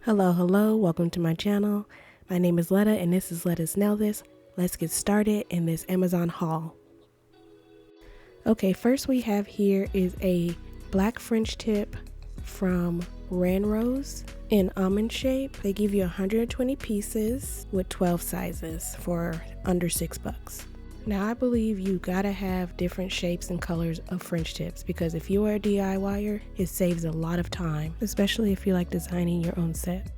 Hello, welcome to my channel. My name is Letta and this is Let Us Nail This. Let's get started in this Amazon haul. Okay, first we have here is a black French tip from Ranrose in almond shape. They give you 120 pieces with 12 sizes for under $6. Now I believe you gotta have different shapes and colors of French tips because if you are a DIYer, it saves a lot of time, especially if you like designing your own set.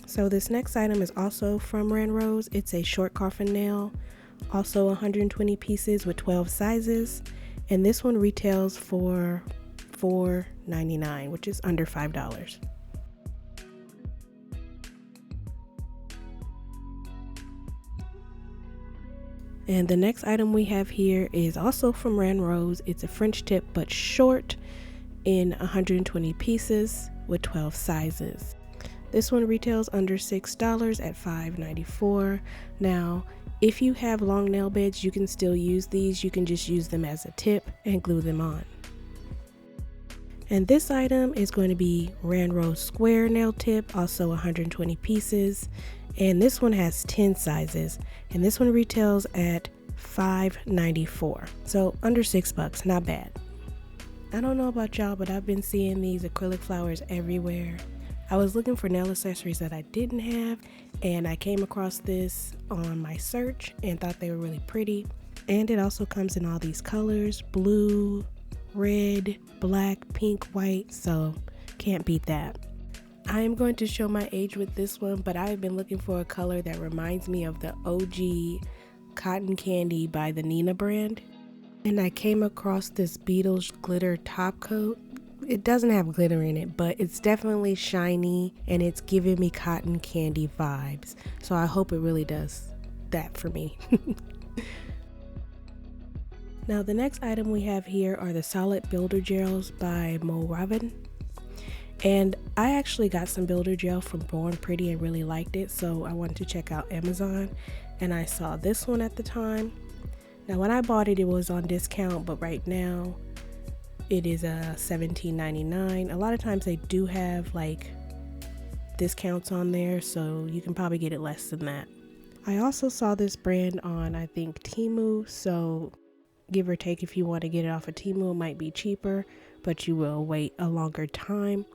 So this next item is also from Ranrose. It's a short coffin nail, also 120 pieces with 12 sizes, and this one retails for $4.99, which is under $5. And the next item we have here is also from Ranrose. It's a French tip but short in 120 pieces with 12 sizes. This one retails under $6 at $5.94. Now, if you have long nail beds, you can still use these. You can just use them as a tip and glue them on. And this item is going to be Ranrose square nail tip, also 120 pieces. And this one has 10 sizes, and this one retails at $5.94. So under $6, not bad. I don't know about y'all, but I've been seeing these acrylic flowers everywhere. I was looking for nail accessories that I didn't have, and I came across this on my search and thought they were really pretty. And it also comes in all these colors: blue, red, black, pink, white, so can't beat that. I am going to show my age with this one, but I have been looking for a color that reminds me of the OG cotton candy by the Nina brand. And I came across this Beetles glitter top coat. It doesn't have glitter in it, but it's definitely shiny and it's giving me cotton candy vibes. So I hope it really does that for me. Now the next item we have here are the solid builder gels by morovan. And I actually got some builder gel from Born Pretty and really liked it, so I wanted to check out Amazon, and I saw this one at the time. Now when I bought it, it was on discount, but right now it is $17.99. A lot of times they do have like discounts on there, so you can probably get it less than that. I also saw this brand on, I think, Temu, so give or take, if you want to get it off of Temu, it might be cheaper, but you will wait a longer time.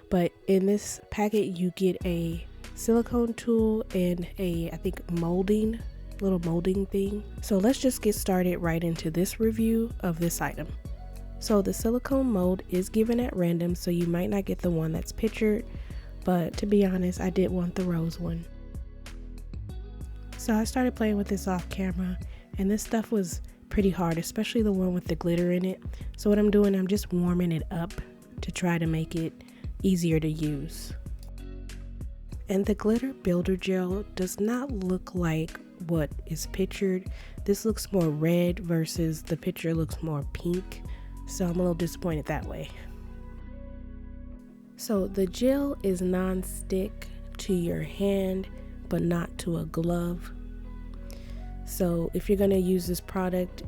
But in this packet you get a silicone tool and I think little molding thing. So let's just get started right into this review of this item. So the silicone mold is given at random, so you might not get the one that's pictured, but to be honest, I did want the rose one. So I started playing with this off camera, and this stuff was pretty hard, especially the one with the glitter in it. So what I'm doing, I'm just warming it up to try to make it easier to use. And the glitter builder gel does not look like what is pictured. This looks more red versus the picture looks more pink, so I'm a little disappointed that way. So the gel is non-stick to your hand but not to a glove. So if you're gonna use this product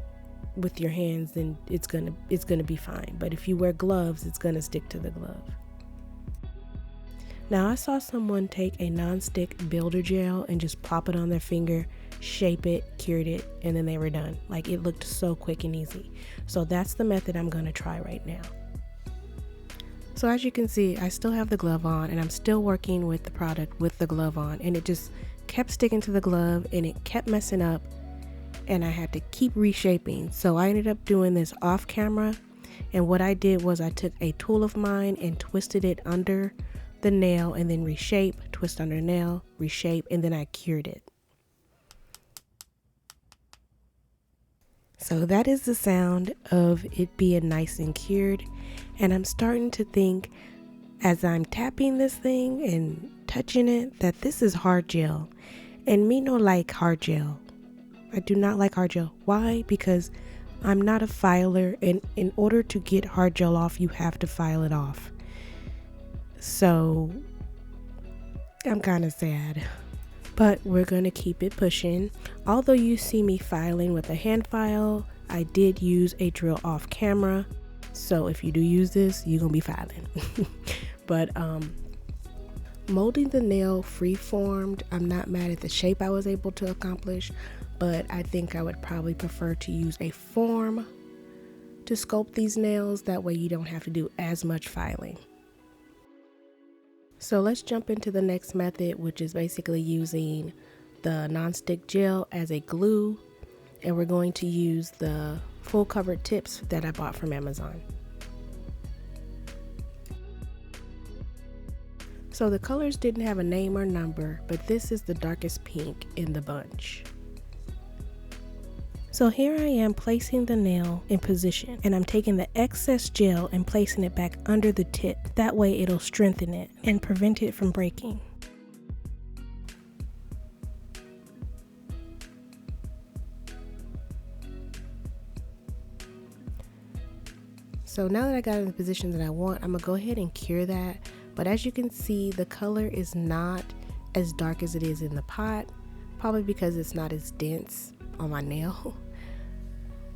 with your hands, then it's gonna be fine. But if you wear gloves, it's gonna stick to the glove. Now I saw someone take a non-stick builder gel and just plop it on their finger, shape it, cured it, and then they were done. Like, it looked so quick and easy. So that's the method I'm gonna try right now. So as you can see, I still have the glove on and I'm still working with the product with the glove on, and it just kept sticking to the glove and it kept messing up, and I had to keep reshaping. So I ended up doing this off camera, and what I did was I took a tool of mine and twisted it under the nail and then reshape, twist under nail, reshape, and then I cured it. So that is the sound of it being nice and cured, and I'm starting to think, as I'm tapping this thing and touching it, that this is hard gel, and me no like hard gel. I do not like hard gel. Why? Because I'm not a filer, and in order to get hard gel off, you have to file it off. So I'm kind of sad, but we're going to keep it pushing. Although you see me filing with a hand file, I did use a drill off camera. So if you do use this, you're going to be filing. But Molding the nail free-formed, I'm not mad at the shape I was able to accomplish, but I think I would probably prefer to use a form to sculpt these nails. That way you don't have to do as much filing. So let's jump into the next method, which is basically using the non-stick gel as a glue, and we're going to use the full covered tips that I bought from Amazon. So the colors didn't have a name or number, but this is the darkest pink in the bunch. So here I am placing the nail in position, and I'm taking the excess gel and placing it back under the tip. That way it'll strengthen it and prevent it from breaking. So now that I got it in the position that I want, I'm gonna go ahead and cure that. But as you can see, the color is not as dark as it is in the pot, probably because it's not as dense on my nail.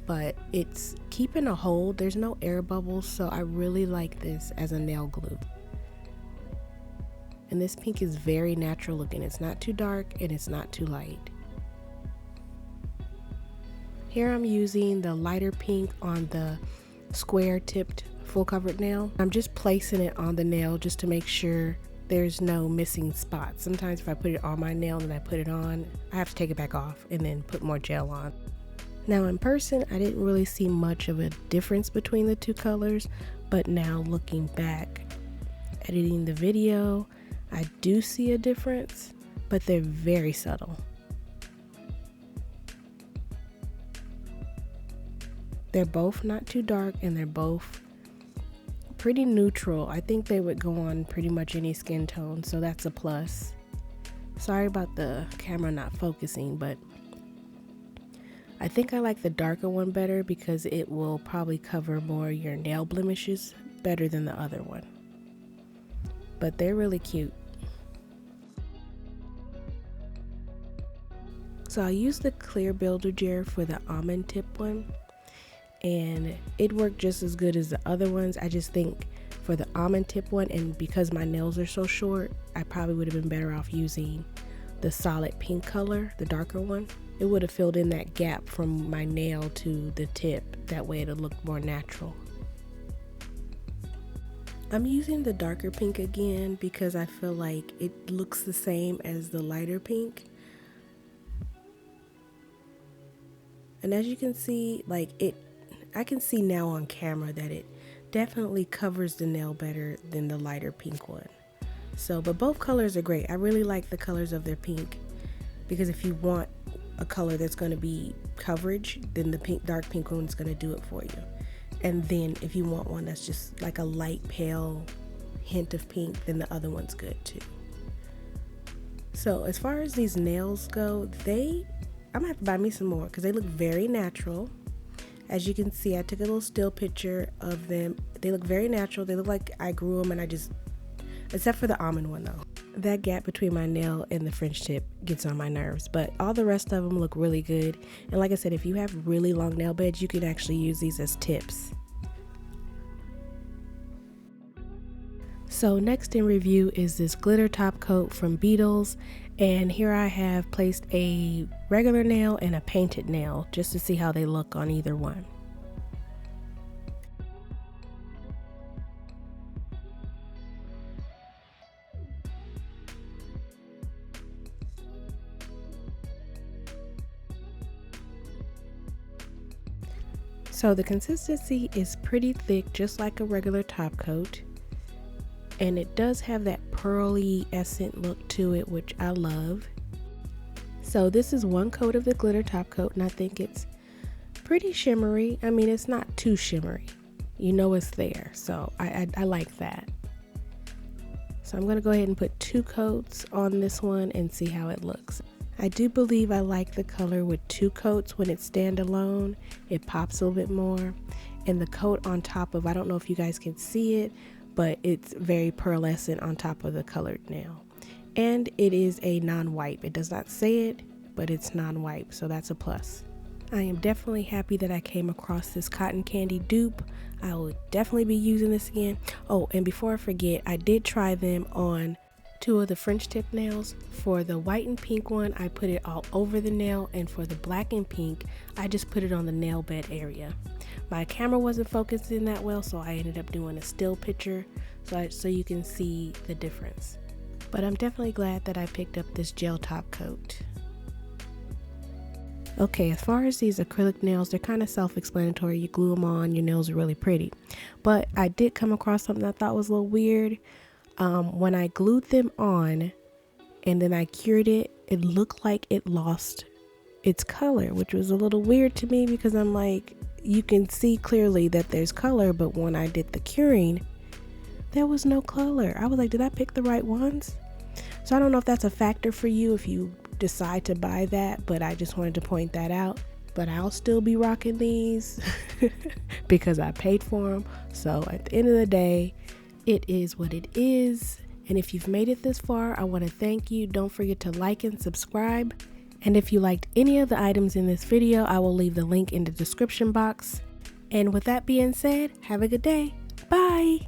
But it's keeping a hold, there's no air bubbles, so I really like this as a nail glue. And this pink is very natural looking. It's not too dark and it's not too light. Here I'm using the lighter pink on the square tipped full covered nail. I'm just placing it on the nail just to make sure there's no missing spots. Sometimes if I put it on my nail and I put it on, I have to take it back off and then put more gel on. Now in person, I didn't really see much of a difference between the two colors, but now looking back, editing the video, I do see a difference, but they're very subtle. They're both not too dark and they're both pretty neutral. I think they would go on pretty much any skin tone, so that's a plus. Sorry about the camera not focusing, but I think I like the darker one better because it will probably cover more your nail blemishes better than the other one. But they're really cute. So I used the clear builder gel for the almond tip one, and it worked just as good as the other ones. I just think for the almond tip one, and because my nails are so short, I probably would have been better off using the solid pink color, the darker one. It would have filled in that gap from my nail to the tip. That way it'll look more natural. I'm using the darker pink again because I feel like it looks the same as the lighter pink. And as you can see, I can see now on camera that it definitely covers the nail better than the lighter pink one. So, but both colors are great. I really like the colors of their pink because if you want a color that's going to be coverage, then the dark pink one is going to do it for you. And then if you want one that's just like a light pale hint of pink, then the other one's good too. So as far as these nails go, I'm gonna have to buy me some more because they look very natural. As you can see, I took a little still picture of them. They look very natural. They look like I grew them, and except for the almond one though. That gap between my nail and the French tip gets on my nerves, but all the rest of them look really good. And like I said, if you have really long nail beds, you can actually use these as tips. So next in review is this glitter top coat from Beetles, and here I have placed a regular nail and a painted nail just to see how they look on either one. So the consistency is pretty thick, just like a regular top coat. And it does have that pearly essence look to it, which I love. So this is one coat of the glitter top coat, and I think it's pretty shimmery. I mean, it's not too shimmery. You know it's there, so I like that. So I'm gonna go ahead and put 2 coats on this one and see how it looks. I do believe I like the color with 2 coats when it's standalone. It pops a little bit more. And the coat on top of, I don't know if you guys can see it, but it's very pearlescent on top of the colored nail. And it is a non-wipe. It does not say it, but it's non-wipe, so that's a plus. I am definitely happy that I came across this cotton candy dupe. I will definitely be using this again. Oh, and before I forget, I did try them on two of the French tip nails. For the white and pink one, I put it all over the nail, and for the black and pink, I just put it on the nail bed area. My camera wasn't focusing that well, so I ended up doing a still picture so you can see the difference. But I'm definitely glad that I picked up this gel top coat. Okay, as far as these acrylic nails, they're kind of self-explanatory. You glue them on, your nails are really pretty. But I did come across something I thought was a little weird. When I glued them on and then I cured it, it looked like it lost its color, which was a little weird to me because I'm like, you can see clearly that there's color, but when I did the curing, there was no color. I was like, did I pick the right ones? So I don't know if that's a factor for you if you decide to buy that, but I just wanted to point that out. But I'll still be rocking these because I paid for them. So at the end of the day, it is what it is. And if you've made it this far, I want to thank you. Don't forget to like and subscribe. And if you liked any of the items in this video, I will leave the link in the description box. And with that being said, have a good day. Bye.